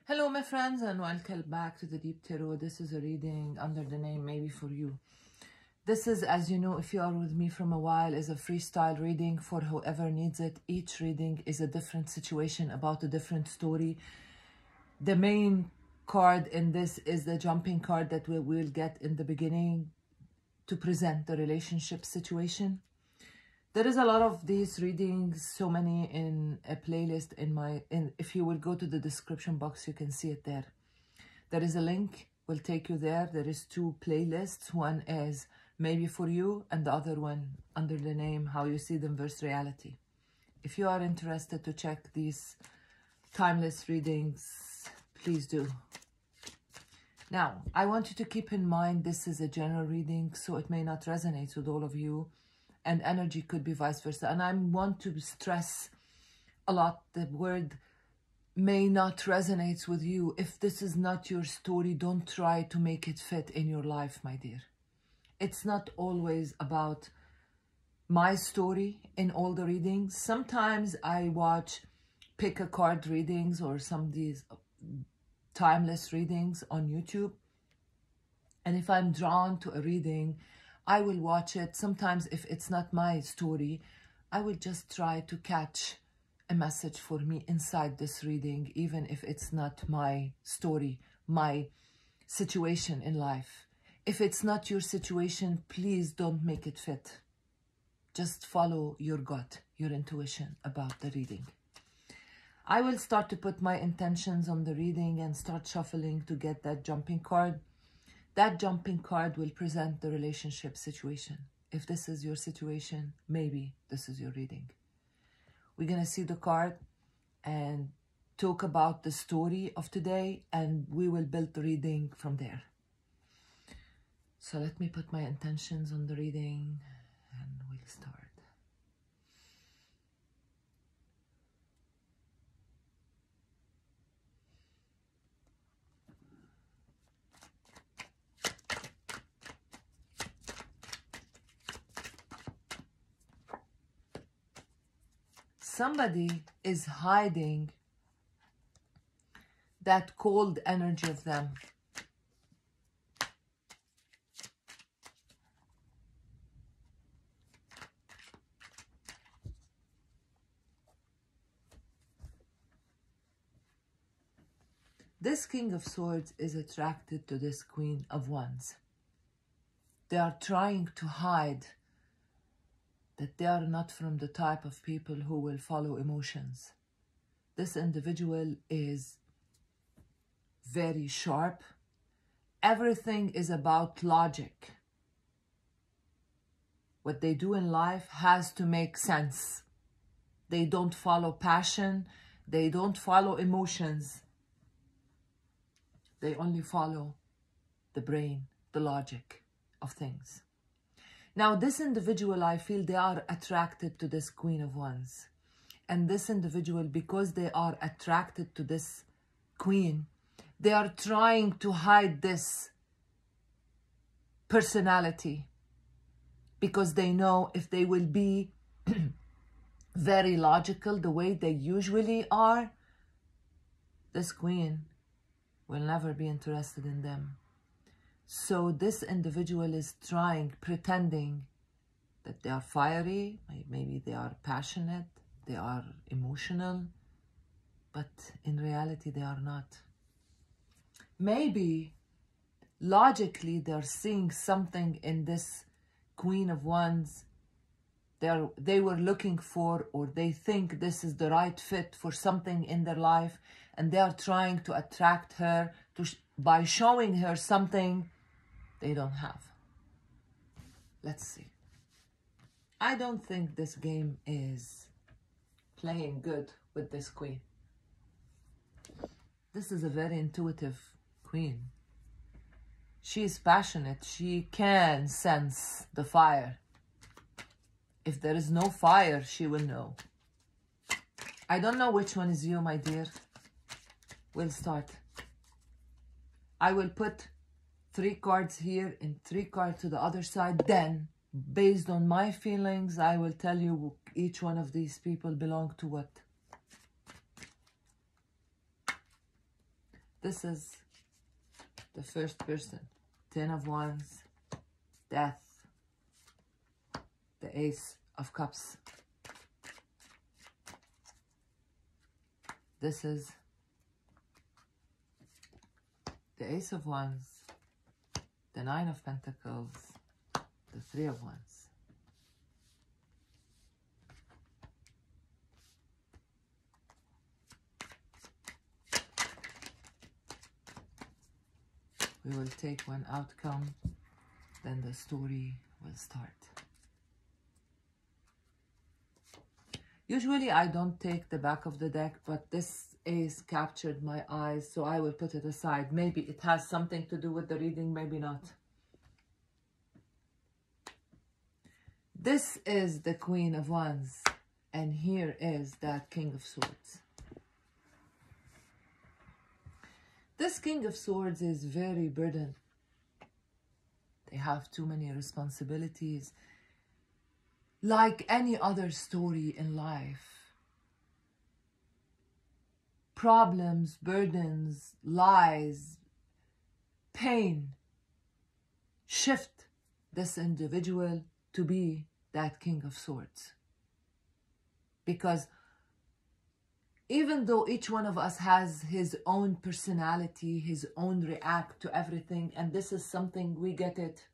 Hello my friends and welcome back to the Deep Tarot. This is a reading under the name Maybe For You. This is, as you know, if you are with me from a while, is a freestyle reading for whoever needs it. Each reading is a different situation about a different story. The main card in this is the jumping card that we will get in the beginning to present the relationship situation. There is a lot of these readings, so many in a playlist if you will go to the description box, you can see it there. There is a link, will take you there. There is two playlists. One is Maybe For You and the other one under the name How You See Them versus Reality. If you are interested to check these timeless readings, please do. Now, I want you to keep in mind this is a general reading, so it may not resonate with all of you. And energy could be vice versa. And I want to stress a lot the word may not resonate with you. If this is not your story, don't try to make it fit in your life, my dear. It's not always about my story in all the readings. Sometimes I watch pick a card readings or some of these timeless readings on YouTube. And if I'm drawn to a reading, I will watch it. Sometimes if it's not my story, I will just try to catch a message for me inside this reading, even if it's not my story, my situation in life. If it's not your situation, please don't make it fit. Just follow your gut, your intuition about the reading. I will start to put my intentions on the reading and start shuffling to get that jumping card. That jumping card will present the relationship situation. If this is your situation, maybe this is your reading. We're going to see the card and talk about the story of today, and we will build the reading from there. So let me put my intentions on the reading and we'll start. Somebody is hiding that cold energy of them. This King of Swords is attracted to this Queen of Wands. They are trying to hide that they are not from the type of people who will follow emotions. This individual is very sharp. Everything is about logic. What they do in life has to make sense. They don't follow passion. They don't follow emotions. They only follow the brain, the logic of things. Now, this individual, I feel they are attracted to this Queen of Wands. And this individual, because they are attracted to this Queen, they are trying to hide this personality. Because they know if they will be very logical the way they usually are, this Queen will never be interested in them. So this individual is pretending that they are fiery, maybe they are passionate, they are emotional, but in reality they are not. Maybe logically they're seeing something in this Queen of Wands they were looking for, or they think this is the right fit for something in their life, and they are trying to attract her by showing her something they don't have. Let's see. I don't think this game is playing good with this Queen. This is a very intuitive Queen. She is passionate. She can sense the fire. If there is no fire, she will know. I don't know which one is you, my dear. We'll start. I will put 3 cards here and 3 cards to the other side. Then, based on my feelings, I will tell you each one of these people belong to what. This is the first person. 10 of Wands, Death, the Ace of Cups. This is the Ace of Wands, the Nine of Pentacles, the Three of Wands. We will take one outcome, then the story will start. Usually I don't take the back of the deck, but this ace captured my eyes, so I will put it aside. Maybe it has something to do with the reading, maybe not. This is the Queen of Wands, and here is that King of Swords. This King of Swords is very burdened. They have too many responsibilities. Like any other story in life, problems, burdens, lies, pain shift this individual to be that King of Swords. Because even though each one of us has his own personality, his own react to everything, and this is something we get it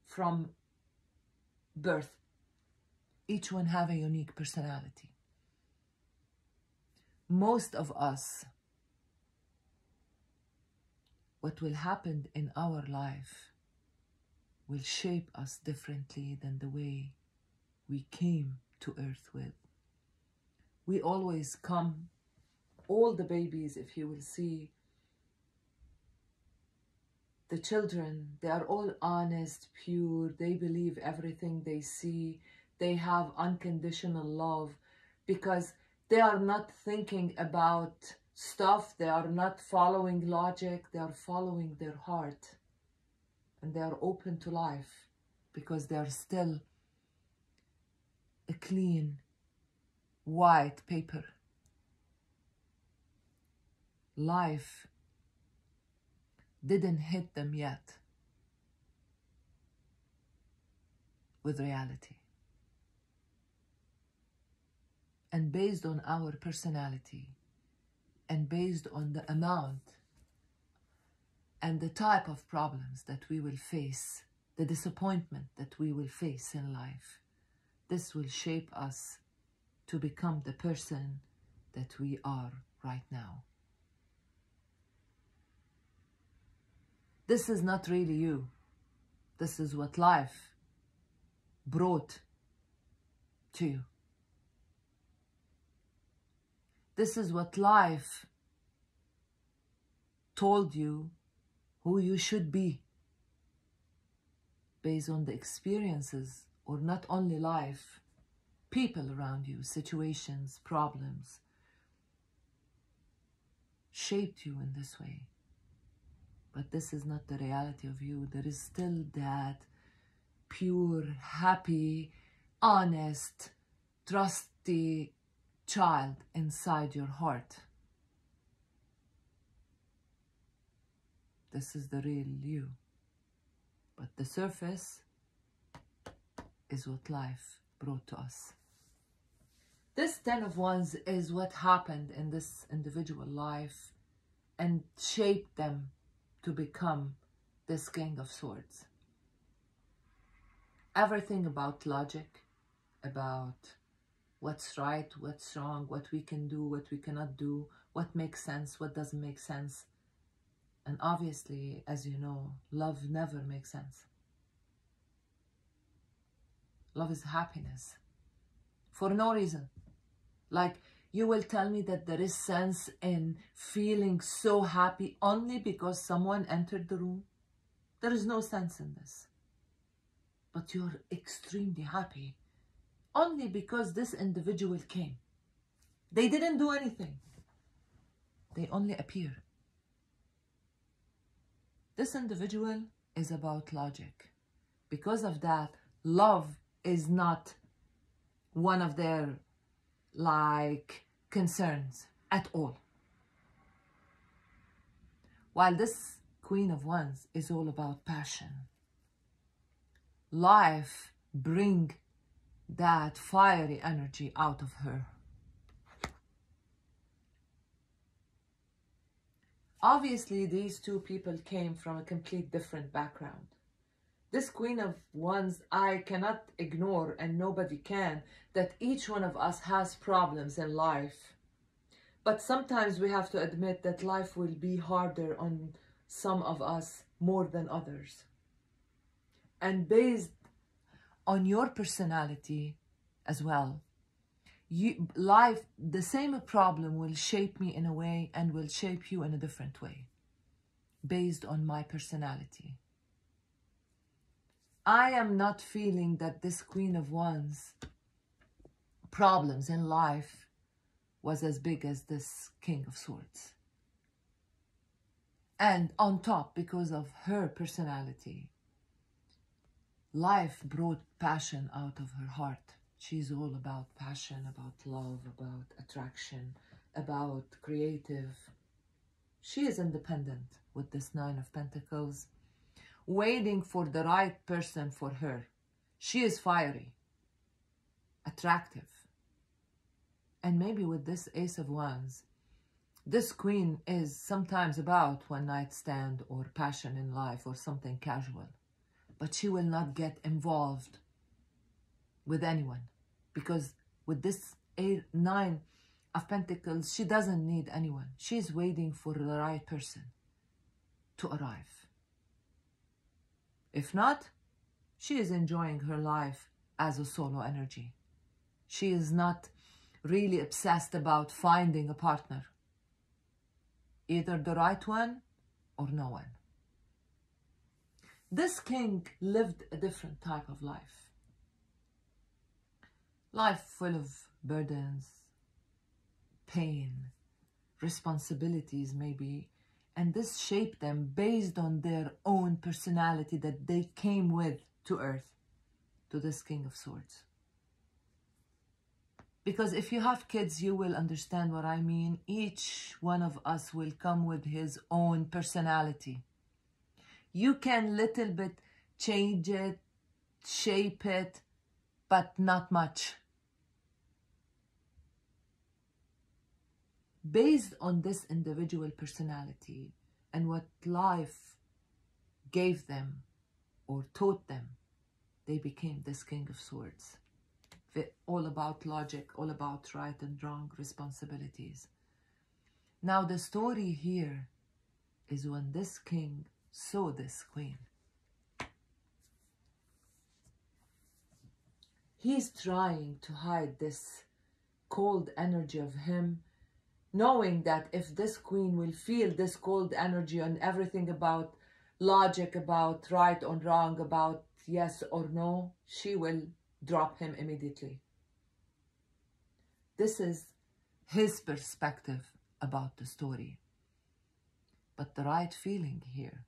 from birth, each one have a unique personality. Most of us, what will happen in our life will shape us differently than the way we came to earth with. We always come, all the babies, if you will see, the children, they are all honest, pure, they believe everything they see, they have unconditional love because they are not thinking about stuff, they are not following logic, they are following their heart. And they are open to life because they are still a clean, white paper. Life didn't hit them yet with reality. And based on our personality and based on the amount and the type of problems that we will face, the disappointment that we will face in life, this will shape us to become the person that we are right now. This is not really you. This is what life brought to you. This is what life told you who you should be based on the experiences, or not only life, people around you, situations, problems, shaped you in this way. But this is not the reality of you. There is still that pure, happy, honest, trusty child inside your heart. This is the real you. But the surface is what life brought to us. This 10 of Wands is what happened in this individual life and shaped them to become this King of Swords. Everything about logic, about what's right, what's wrong, what we can do, what we cannot do, what makes sense, what doesn't make sense. And obviously, as you know, love never makes sense. Love is happiness for no reason. Like, you will tell me that there is sense in feeling so happy only because someone entered the room? There is no sense in this. But you're extremely happy only because this individual came. They didn't do anything. They only appear. This individual is about logic. Because of that, love is not one of their concerns at all. while this Queen of Wands is all about passion. Life bring that fiery energy out of her. Obviously, these two people came from a complete different background. This Queen of Wands, I cannot ignore, and nobody can, that each one of us has problems in life. But sometimes we have to admit that life will be harder on some of us more than others. And based on your personality as well, the same problem will shape me in a way and will shape you in a different way based on my personality. I am not feeling that this Queen of Wands problems in life was as big as this King of Swords. And on top, because of her personality, life brought passion out of her heart. She's all about passion, about love, about attraction, about creative. She is independent with this Nine of Pentacles, waiting for the right person for her. She is fiery, attractive. And maybe with this Ace of Wands, this Queen is sometimes about one night stand or passion in life or something casual. But she will not get involved with anyone, because with this Nine of Pentacles, she doesn't need anyone. She's waiting for the right person to arrive. If not, she is enjoying her life as a solo energy. She is not really obsessed about finding a partner. Either the right one or no one. This king lived a different type of life. Life full of burdens, pain, responsibilities maybe, and this shaped them based on their own personality that they came with to earth, to this King of Swords. Because if you have kids, you will understand what I mean. Each one of us will come with his own personality. You can little bit change it, shape it, but not much. Based on this individual personality and what life gave them or taught them, they became this King of Swords. All about logic, all about right and wrong, responsibilities. Now the story here is when this king saw this queen. He's trying to hide this cold energy of him, knowing that if this queen will feel this cold energy and everything about logic, about right or wrong, about yes or no, she will drop him immediately. This is his perspective about the story. But the right feeling here,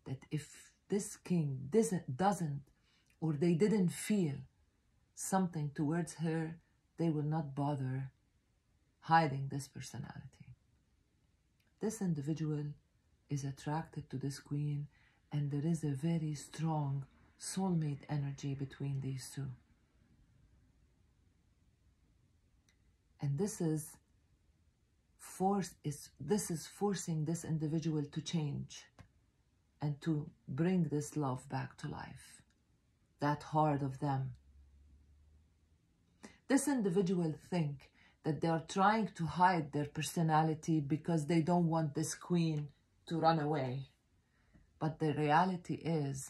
that if this king doesn't or they didn't feel something towards her, they will not bother hiding this personality. This individual is attracted to this queen, and there is a very strong soulmate energy between these two. And this is forcing this individual to change and to bring this love back to life, that heart of them. This individual think that they are trying to hide their personality because they don't want this queen to run away. But the reality is,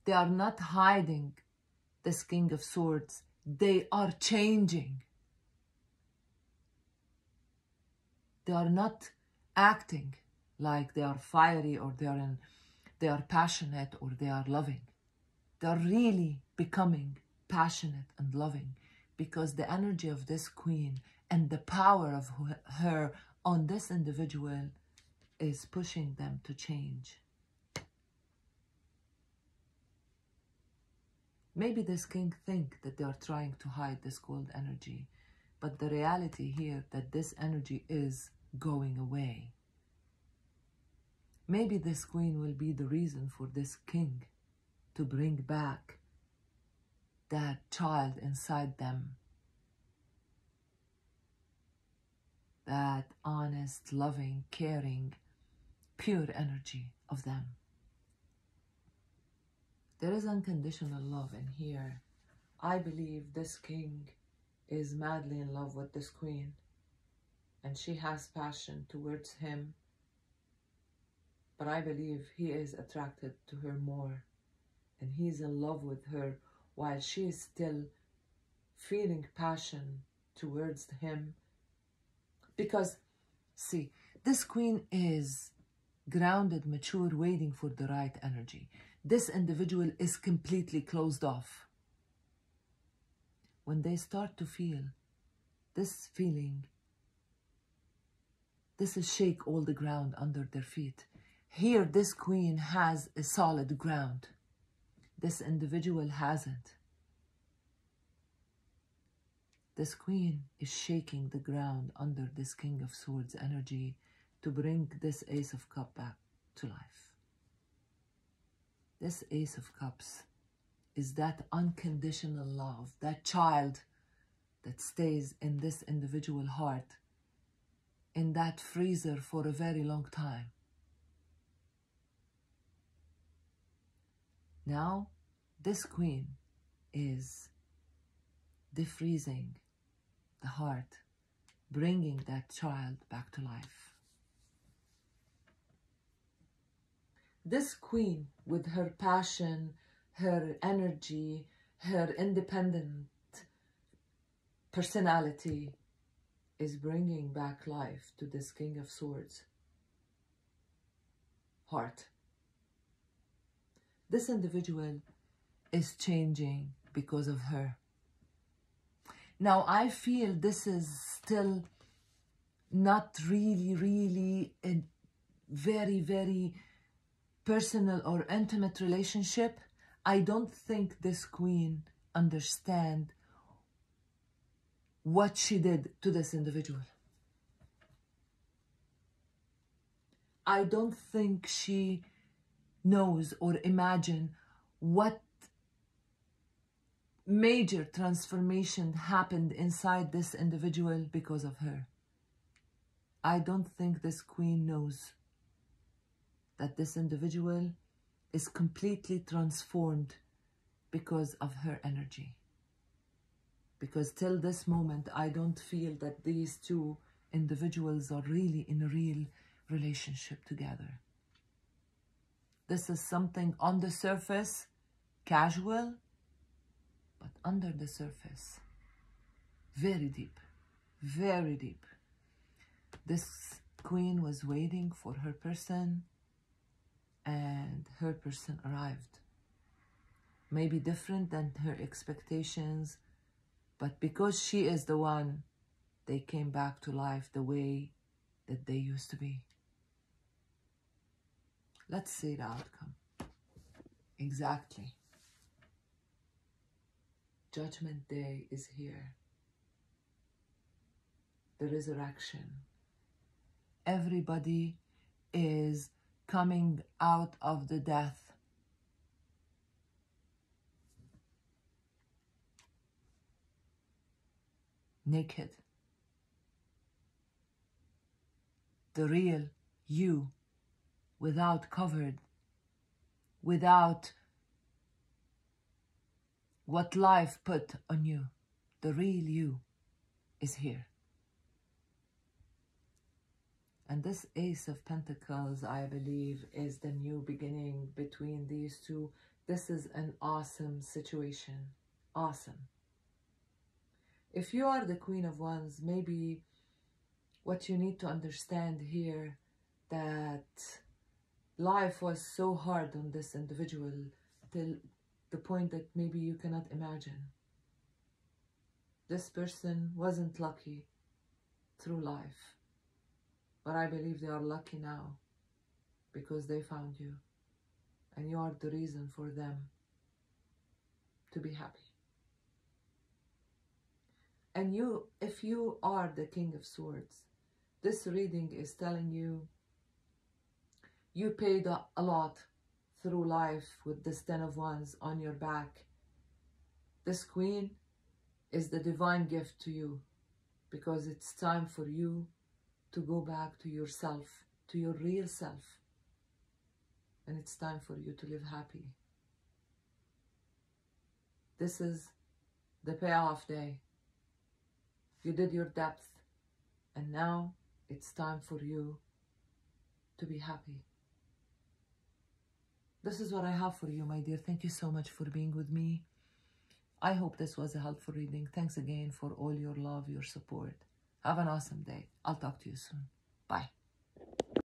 they are not hiding this King of Swords. They are changing. They are not acting like they are fiery or they are passionate or they are loving. They are really becoming passionate and loving because the energy of this queen and the power of her on this individual is pushing them to change. Maybe this king think that they are trying to hide this cold energy, but the reality here that this energy is going away. Maybe this queen will be the reason for this king to bring back that child inside them, that honest, loving, caring, pure energy of them. There is unconditional love in here. I believe this king is madly in love with this queen, and she has passion towards him, but I believe he is attracted to her more, and he's in love with her while she is still feeling passion towards him. Because, see, this queen is grounded, mature, waiting for the right energy. This individual is completely closed off. When they start to feel this feeling, this is shake all the ground under their feet. Here, this queen has a solid ground. This individual hasn't. This queen is shaking the ground under this King of Swords energy to bring this Ace of Cups back to life. This Ace of Cups is that unconditional love, that child that stays in this individual heart, in that freezer for a very long time. Now, this queen is defreezing the heart, bringing that child back to life. This queen, with her passion, her energy, her independent personality, is bringing back life to this King of Swords heart. This individual is changing because of her. Now, I feel this is still not really a very, very personal or intimate relationship. I don't think this queen understands what she did to this individual. I don't think she knows or imagine what major transformation happened inside this individual because of her. I don't think this queen knows that this individual is completely transformed because of her energy. Because till this moment, I don't feel that these two individuals are really in a real relationship together. This is something on the surface, casual, but under the surface, very deep, very deep. This queen was waiting for her person, and her person arrived. Maybe different than her expectations, but because she is the one, they came back to life the way that they used to be. Let's see the outcome. Exactly. Judgment Day is here. The resurrection. Everybody is coming out of the death. Naked. The real you, without covered, without what life put on you. The real you is here. And this Ace of Pentacles, I believe, is the new beginning between these two. This is an awesome situation. Awesome. If you are the Queen of Wands, maybe what you need to understand here, that life was so hard on this individual till the point that maybe you cannot imagine. This person wasn't lucky through life, but I believe they are lucky now because they found you, and you are the reason for them to be happy. And you, if you are the King of Swords, this reading is telling you You paid a lot through life with this 10 of Wands on your back. This Queen is the divine gift to you, because it's time for you to go back to yourself, to your real self. And it's time for you to live happy. This is the payoff day. You did your depth, and now it's time for you to be happy. This is what I have for you, my dear. Thank you so much for being with me. I hope this was a helpful reading. Thanks again for all your love, your support. Have an awesome day. I'll talk to you soon. Bye.